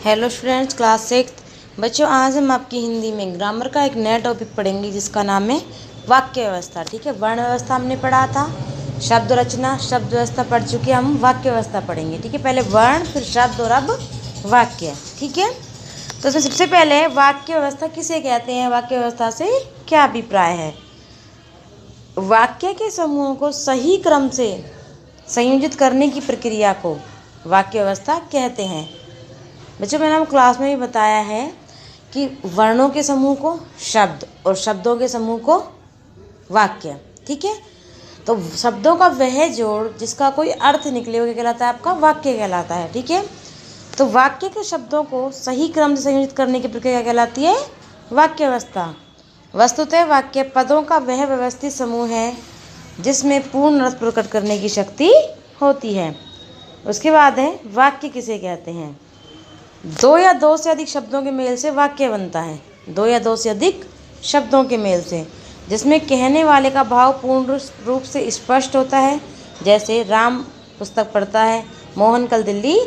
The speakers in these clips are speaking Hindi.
Hello students, class 6। बच्चों, आज हम आपकी हिंदी में ग्रामर का एक नया टॉपिक पढ़ेंगे जिसका नाम है वाक्य व्यवस्था। ठीक है, वर्ण व्यवस्था हमने पढ़ा था, शब्द रचना, शब्द व्यवस्था पढ़ चुके, हम वाक्य व्यवस्था पढ़ेंगे। ठीक है, पहले वर्ण, फिर शब्द और अब वाक्य। ठीक है, तो इसमें सबसे पहले वाक्य व्यवस्था किसे कहते हैं, वाक्य व्यवस्था से क्या अभिप्राय है। वाक्य के समूहों को सही क्रम से संयोजित करने की प्रक्रिया को वाक्य व्यवस्था कहते हैं। बच्चों, मैंने हम क्लास में भी बताया है कि वर्णों के समूह को शब्द और शब्दों के समूह को वाक्य। ठीक है, तो शब्दों का वह जोड़ जिसका कोई अर्थ निकले वो क्या कहलाता है, आपका वाक्य कहलाता है। ठीक है, तो वाक्य के शब्दों को सही क्रम से संयोजित करने की प्रक्रिया कहलाती है वाक्य व्यवस्था। वस्तुतः वाक्य पदों का वह व्यवस्थित समूह है जिसमें पूर्ण अर्थ प्रकट करने की शक्ति होती है। उसके बाद है वाक्य किसे कहते हैं। दो या दो से अधिक शब्दों के मेल से वाक्य बनता है। दो या दो से अधिक शब्दों के मेल से, जिसमें कहने वाले का भाव पूर्ण रूप से स्पष्ट होता है। जैसे राम पुस्तक पढ़ता है, मोहन कल दिल्ली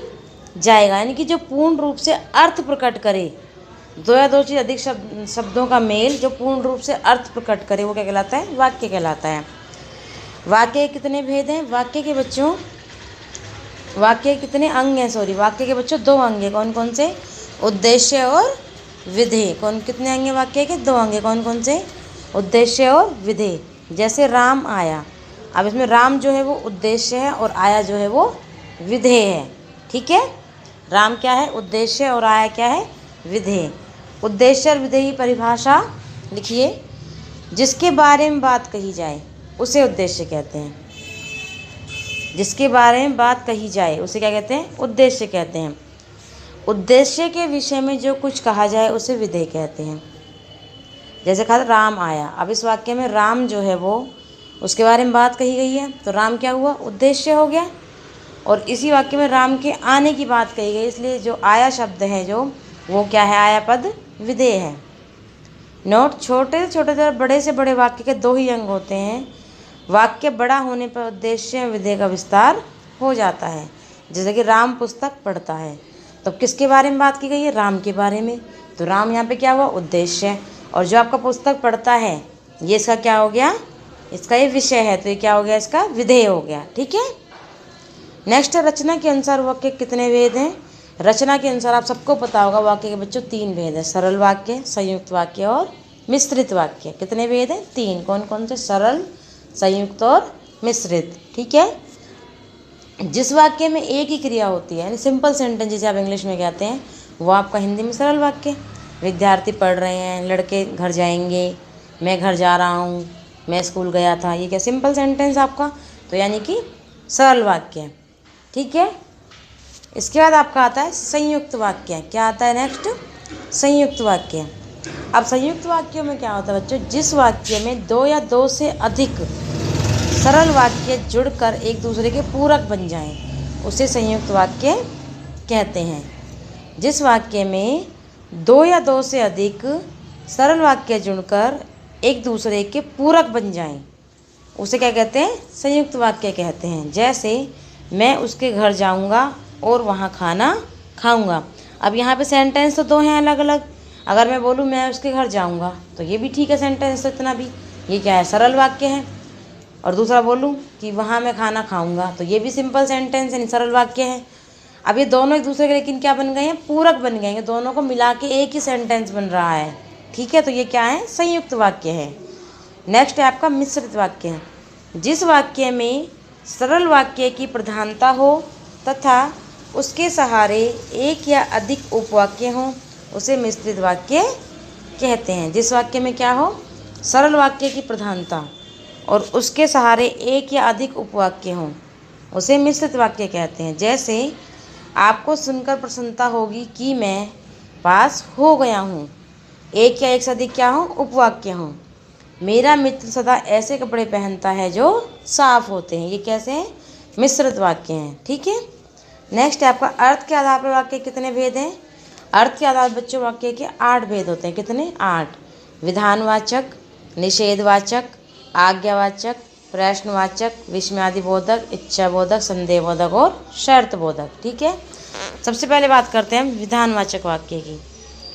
जाएगा। यानी कि जो पूर्ण रूप से अर्थ प्रकट करे, दो या दो से अधिक शब्दों का मेल जो पूर्ण रूप से अर्थ प्रकट करे वो क्या कहलाता है, वाक्य कहलाता है। वाक्य के कितने भेद हैं वाक्य के बच्चों, वाक्य के कितने अंग हैं, वाक्य के बच्चों दो अंग हैं। कौन कौन से, उद्देश्य और विधेय। कौन कितने अंग हैं वाक्य के, दो अंग हैं। कौन कौन से, उद्देश्य और विधेय। जैसे राम आया, अब इसमें राम जो है वो उद्देश्य है और आया जो है वो विधेय है। ठीक है, राम क्या है, उद्देश्य, और आया क्या है, विधेय। उद्देश्य और विधेय की परिभाषा लिखिए। जिसके बारे में बात कही जाए उसे उद्देश्य कहते हैं। जिसके बारे में बात कही जाए उसे क्या कहते हैं, उद्देश्य कहते हैं। उद्देश्य के विषय में जो कुछ कहा जाए उसे विधेय कहते हैं। जैसे कहा राम आया, अब इस वाक्य में राम जो है वो उसके बारे में बात कही गई है, तो राम क्या हुआ, उद्देश्य हो गया। और इसी वाक्य में राम के आने की बात कही गई, इसलिए जो आया शब्द है जो वो क्या है, आया पद विधेय है। नोट, छोटे से छोटे बड़े से बड़े वाक्य के दो ही अंग होते हैं। वाक्य बड़ा होने पर उद्देश्य विधेय का विस्तार हो जाता है। जैसे कि राम पुस्तक पढ़ता है, तो किसके बारे में बात की गई है, राम के बारे में। तो राम यहाँ पे क्या हुआ, उद्देश्य। और जो आपका पुस्तक पढ़ता है ये इसका क्या हो गया, इसका ये विषय है, तो ये क्या हो गया, इसका विधेय हो गया। ठीक है, नेक्स्ट, रचना के अनुसार वाक्य कितने भेद हैं। रचना के अनुसार आप सबको पता होगा वाक्य के बच्चों तीन भेद है, सरल वाक्य, संयुक्त वाक्य और मिश्रित वाक्य। कितने भेद हैं, तीन। कौन कौन से, सरल, संयुक्त और मिश्रित। ठीक है, जिस वाक्य में एक ही क्रिया होती है, यानी सिंपल सेंटेंस जिसे आप इंग्लिश में कहते हैं, वो आपका हिंदी में सरल वाक्य। विद्यार्थी पढ़ रहे हैं, लड़के घर जाएंगे, मैं घर जा रहा हूँ, मैं स्कूल गया था, ये क्या सिंपल सेंटेंस आपका, तो यानी कि सरल वाक्य। ठीक है, इसके बाद आपका आता है संयुक्त वाक्य। क्या आता है नेक्स्ट, संयुक्त वाक्य। अब संयुक्त वाक्यों में क्या होता है बच्चों, जिस वाक्य में दो या दो से अधिक सरल वाक्य जुड़कर एक दूसरे के पूरक बन जाएं, उसे संयुक्त वाक्य कहते हैं। जिस वाक्य में दो या दो से अधिक सरल वाक्य जुड़कर एक दूसरे के पूरक बन जाएं, उसे क्या कहते हैं, संयुक्त वाक्य कहते हैं। जैसे मैं उसके घर जाऊंगा और वहाँ खाना खाऊंगा। अब यहाँ पे सेंटेंस तो दो हैं अलग अलग। अगर मैं बोलूँ मैं उसके घर जाऊंगा तो ये भी ठीक है सेंटेंस, तो इतना भी ये क्या है, सरल वाक्य है। और दूसरा बोलूँ कि वहाँ मैं खाना खाऊंगा, तो ये भी सिंपल सेंटेंस यानी सरल वाक्य है। अब ये दोनों एक दूसरे के लेकिन क्या बन गए हैं, पूरक बन गए हैं। दोनों को मिला के एक ही सेंटेंस बन रहा है। ठीक है, तो ये क्या है, संयुक्त वाक्य है। नेक्स्ट है आपका मिश्रित वाक्य है। जिस वाक्य में सरल वाक्य की प्रधानता हो तथा उसके सहारे एक या अधिक उपवाक्य हों, उसे मिश्रित वाक्य कहते हैं। जिस वाक्य में क्या हो, सरल वाक्य की प्रधानता और उसके सहारे एक या अधिक उपवाक्य हों, उसे मिश्रित वाक्य कहते हैं। जैसे आपको सुनकर प्रसन्नता होगी कि मैं पास हो गया हूँ, एक या एक से अधिक क्या हो, उपवाक्य हों। मेरा मित्र सदा ऐसे कपड़े पहनता है जो साफ होते हैं, ये कैसे हैं, मिश्रित वाक्य हैं। ठीक है, नेक्स्ट है आपका अर्थ के आधार पर वाक्य कितने भेद हैं। अर्थ के आधार पर बच्चों वाक्य के 8 भेद होते हैं। कितने, 8। विधानवाचक, निषेधवाचक, आज्ञावाचक, प्रश्नवाचक, विस्मयादिबोधक, इच्छाबोधक, संदेहबोधक और शर्तबोधक। ठीक है, सबसे पहले बात करते हैं विधानवाचक वाक्य की।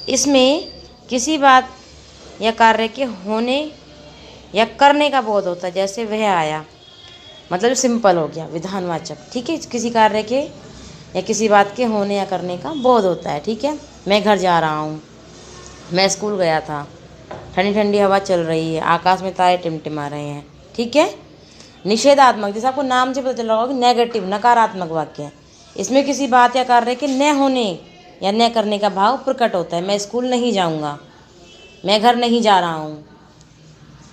इसमें किसी बात या कार्य के होने या करने का बोध होता है, जैसे वह आया, मतलब सिंपल हो गया विधानवाचक, ठीक है। किसी कार्य के या किसी बात के होने या करने का बोध होता है, ठीक है। मैं घर जा रहा हूँ, मैं स्कूल गया था, ठंडी ठंडी हवा चल रही है, आकाश में तारे टिमटिमा रहे हैं, ठीक है। निषेधात्मक, जैसे आपको नाम से पता चल रहा होगा कि नेगेटिव, नकारात्मक वाक्य है। इसमें किसी बात या कार्य के न होने या न करने का भाव प्रकट होता है। मैं स्कूल नहीं जाऊँगा, मैं घर नहीं जा रहा हूँ,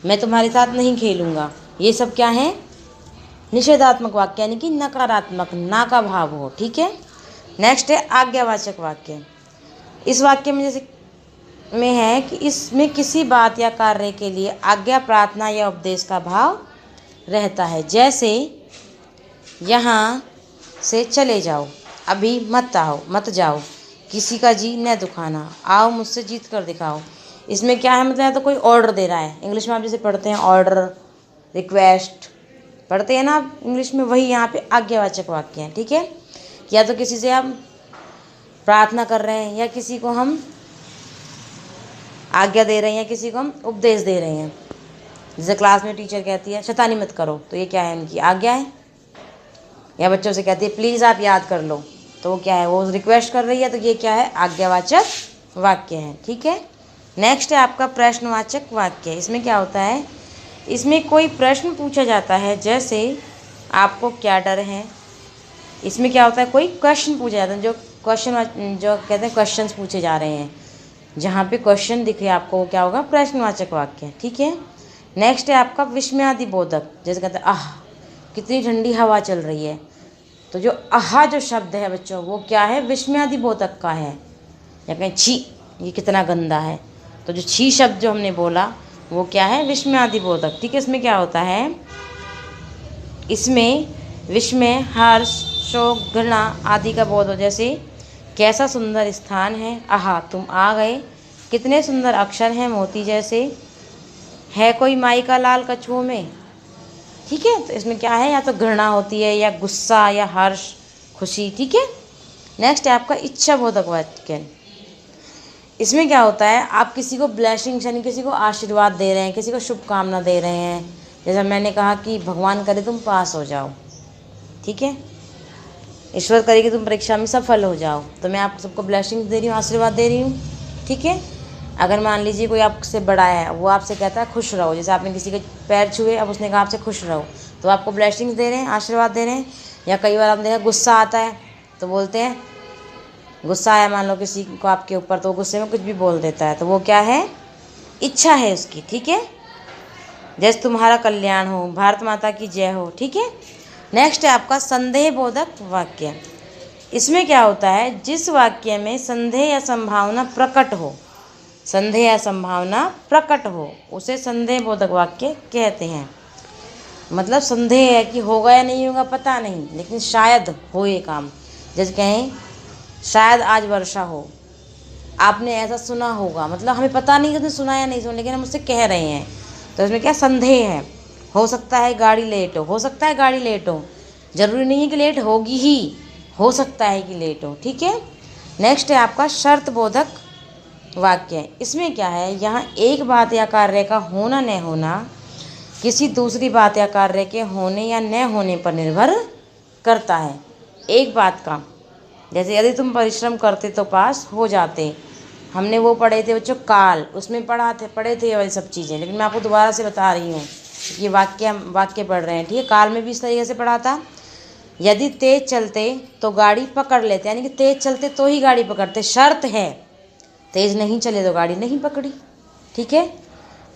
मैं तुम्हारे साथ नहीं खेलूँगा, ये सब क्या है? निषेधात्मक वाक्य, यानी कि नकारात्मक, ना का भाव हो, ठीक है। नेक्स्ट है आज्ञावाचक वाक्य। इस वाक्य में जैसे में है कि इसमें किसी बात या कार्य के लिए आज्ञा, प्रार्थना या उपदेश का भाव रहता है। जैसे यहाँ से चले जाओ, अभी मत आओ, मत जाओ, किसी का जी न दुखाना, आओ मुझसे जीत कर दिखाओ। इसमें क्या है, मतलब या तो कोई ऑर्डर दे रहा है, इंग्लिश में आप जैसे पढ़ते हैं ऑर्डर, रिक्वेस्ट पढ़ते हैं ना आप इंग्लिश में, वही यहाँ पे आज्ञावाचक वाक्य है, ठीक है। या तो किसी से हम प्रार्थना कर रहे हैं, या किसी को हम आज्ञा दे रहे हैं, या किसी को हम उपदेश दे रहे हैं। जैसे क्लास में टीचर कहती है शैतानी मत करो, तो ये क्या है, इनकी आज्ञा है। या बच्चों से कहती है प्लीज़ आप याद कर लो, तो वो क्या है, वो रिक्वेस्ट कर रही है, तो ये क्या है, आज्ञावाचक वाक्य है, ठीक है। नेक्स्ट है आपका प्रश्नवाचक वाक्य। इसमें क्या होता है, इसमें कोई प्रश्न पूछा जाता है, जैसे आपको क्या डर है। इसमें क्या होता है, कोई क्वेश्चन पूछा जाता है, जो कहते हैं क्वेश्चंस पूछे जा रहे हैं, जहाँ पे क्वेश्चन दिखे आपको, वो क्या होगा, प्रश्नवाचक वाक्य, ठीक है। नेक्स्ट है आपका विस्मयादिबोधक। जैसे कहते हैं आह कितनी ठंडी हवा चल रही है, तो जो आह जो शब्द है बच्चों, वो क्या है, विस्मयादिबोधक का है। या कहें छी ये कितना गंदा है, तो जो छी शब्द जो हमने बोला वो क्या है, विस्मयादिबोधक, ठीक है। इसमें क्या होता है, इसमें विस्मय, हर्ष, शोक, घृणा आदि का बोध हो। जैसे कैसा सुंदर स्थान है, आहा तुम आ गए, कितने सुंदर अक्षर हैं मोती जैसे, है कोई माई का लाल कछुओं में, ठीक है। तो इसमें क्या है, या तो घृणा होती है, या गुस्सा, या हर्ष, खुशी, ठीक है। नेक्स्ट है आपका इच्छा बोधक वाक्य। इसमें क्या होता है, आप किसी को ब्लेसिंग्स यानी किसी को आशीर्वाद दे रहे हैं, किसी को शुभकामना दे रहे हैं। जैसा मैंने कहा कि भगवान करे तुम पास हो जाओ, ठीक है, ईश्वर करे कि तुम परीक्षा में सफल हो जाओ, तो मैं आप सबको ब्लेसिंग्स दे रही हूँ, आशीर्वाद दे रही हूँ, ठीक है। अगर मान लीजिए कोई आपसे बड़ा है, वो आपसे कहता है खुश रहो, जैसे आपने किसी के पैर छुए, अब उसने कहा आपसे खुश रहो, तो आपको ब्लेसिंग्स दे रहे हैं, आशीर्वाद दे रहे हैं। या कई बार आपने देखा गुस्सा आता है, तो बोलते हैं, गुस्सा आया मान लो किसी को आपके ऊपर, तो गुस्से में कुछ भी बोल देता है, तो वो क्या है, इच्छा है उसकी, ठीक है। जैसे तुम्हारा कल्याण हो, भारत माता की जय हो, ठीक है। नेक्स्ट है आपका संदेह बोधक वाक्य। इसमें क्या होता है, जिस वाक्य में संदेह या संभावना प्रकट हो, संदेह या संभावना प्रकट हो, उसे संदेह बोधक वाक्य कहते हैं। मतलब संदेह है कि होगा या नहीं होगा पता नहीं, लेकिन शायद हो ये काम। जैसे कहें शायद आज वर्षा हो, आपने ऐसा सुना होगा, मतलब हमें पता नहीं कि उसने सुना या नहीं सुना, लेकिन हम उससे कह रहे हैं, तो इसमें क्या संदेह है। हो सकता है गाड़ी लेट हो सकता है गाड़ी लेट हो, जरूरी नहीं है कि लेट होगी ही, हो सकता है कि लेट हो, ठीक है। नेक्स्ट है आपका शर्त बोधक वाक्य। इसमें क्या है, यहाँ एक बात या कार्य का होना न होना किसी दूसरी बात या कार्य के होने या न होने पर निर्भर करता है। एक बात का, जैसे यदि तुम परिश्रम करते तो पास हो जाते, हमने वो पढ़े थे बच्चों काल, उसमें पढ़े थे ये वाली सब चीज़ें, लेकिन मैं आपको दोबारा से बता रही हूँ, ये वाक्य पढ़ रहे हैं, ठीक है। काल में भी इस तरीके से पढ़ा था, यदि तेज चलते तो गाड़ी पकड़ लेते, यानी कि तेज चलते तो ही गाड़ी पकड़ते, शर्त है, तेज नहीं चले तो गाड़ी नहीं पकड़ी, ठीक है।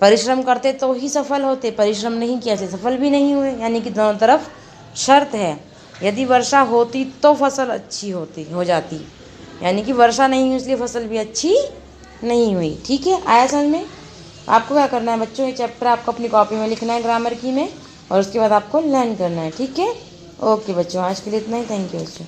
परिश्रम करते तो ही सफल होते, परिश्रम नहीं किया से सफल भी नहीं हुए, यानी कि दोनों तरफ शर्त है। यदि वर्षा होती तो फसल अच्छी हो जाती, यानी कि वर्षा नहीं हुई इसलिए फसल भी अच्छी नहीं हुई, ठीक है। आया समझ में। आपको क्या करना है बच्चों, ये चैप्टर आपको अपनी कॉपी में लिखना है ग्रामर की में, और उसके बाद आपको लर्न करना है, ठीक है। ओके बच्चों, आज के लिए इतना ही, थैंक यू बच्चों।